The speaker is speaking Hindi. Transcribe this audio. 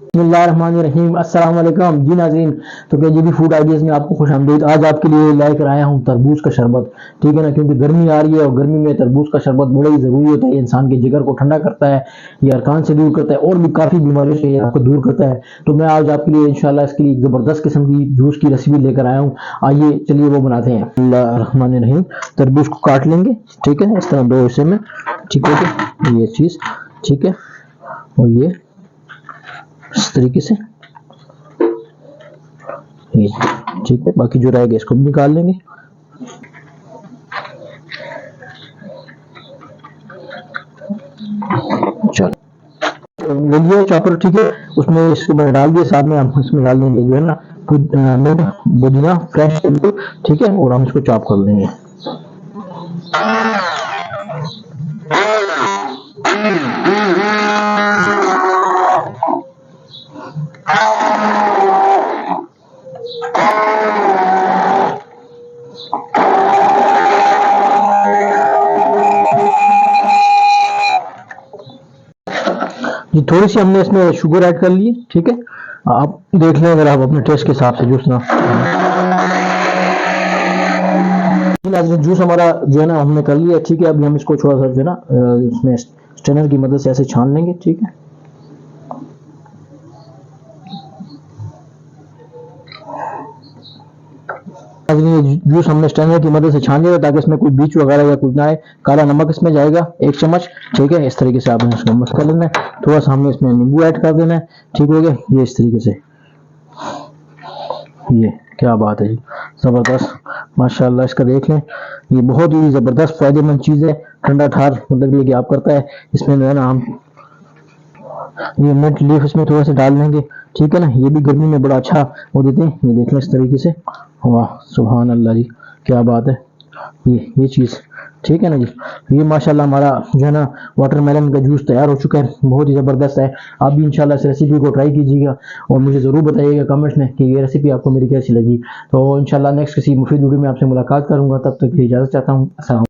बिस्मिल्लाहिर्रहमानिर्रहीम, अस्सलाम वालेकुम जी नाज़रीन। तो केजीबी फूड आइडियाज़ में आपको खुश आमदीद। आज आपके लिए लेकर आया हूँ तरबूज का शरबत, ठीक है ना, क्योंकि गर्मी आ रही है और गर्मी में तरबूज का शरबत बड़ा ही ज़रूरी होता है। इंसान के जिगर को ठंडा करता है, ये अरकान से दूर करता है और भी काफ़ी बीमारियों से आपको दूर करता है। तो मैं आज आपके लिए इंशाल्लाह इसके लिए ज़बरदस्त किस्म की जूस की रेसिपी लेकर आया हूँ। आइए चलिए वो बनाते हैं। बिस्मिल्लाहिर्रहमानिर्रहीम, तरबूज को काट लेंगे, ठीक है, इस तरह दो हिस्से में, ठीक है, ये चीज़, ठीक है, और ये इस तरीके से, ये ठीक है। बाकी जो रहेगा इसको भी निकाल लेंगे। चलो ले लिया चॉपर, ठीक है, उसमें इसको मैंने डाल दिया। साथ में हम इसमें डाल देंगे जो है ना पुदीना फ्रेश, ठीक है, और हम इसको चॉप कर लेंगे। ये थोड़ी सी हमने इसमें शुगर ऐड कर ली, ठीक है। आप देख लें अगर आप अपने टेस्ट के हिसाब से जूस ना। जूस हमारा जो है ना हमने कर लिया, ठीक है। अभी हम इसको थोड़ा सा जो है ना उसमें स्ट्रेनर की मदद से ऐसे छान लेंगे, ठीक है। जूस हमने स्ट्रेनर की मदद से छान लिया ताकि इसमें कोई बीच वगैरह या कुछ ना आए। काला नमक इसमें जाएगा 1 चम्मच, ठीक है। इस तरीके से आपने इसको मिक्स कर लेना है। थोड़ा सा हमने इसमें नींबू ऐड कर देना है, ठीक हो गया। ये इस तरीके से, ये क्या बात है जी, ज़बरदस्त, माशाल्लाह। इसका देख लें, ये बहुत ही ज़बरदस्त फ़ायदेमंद चीज़ है। ठंडा ठार मतलब ये कि आप करता है। इसमें जो है ना हम ये मिंट लीफ इसमें थोड़ा सा डाल देंगे, ठीक है ना। ये भी गर्मी में बड़ा अच्छा वो देते हैं। ये देख लें इस तरीके से, वाह सुभान अल्लाह जी, क्या बात है। ये चीज़, ठीक है ना जी। ये माशाल्लाह हमारा जो है ना वाटरमेलन का जूस तैयार हो चुका है, बहुत ही ज़बरदस्त है। आप भी इंशाल्लाह इस रेसिपी को ट्राई कीजिएगा और मुझे ज़रूर बताइएगा कमेंट्स में कि ये रेसिपी आपको मेरी कैसी लगी। तो इंशाल्लाह नेक्स्ट किसी मुफीद वीडियो में आपसे मुलाकात करूँगा, तब तक की इजाज़त चाहता हूँ।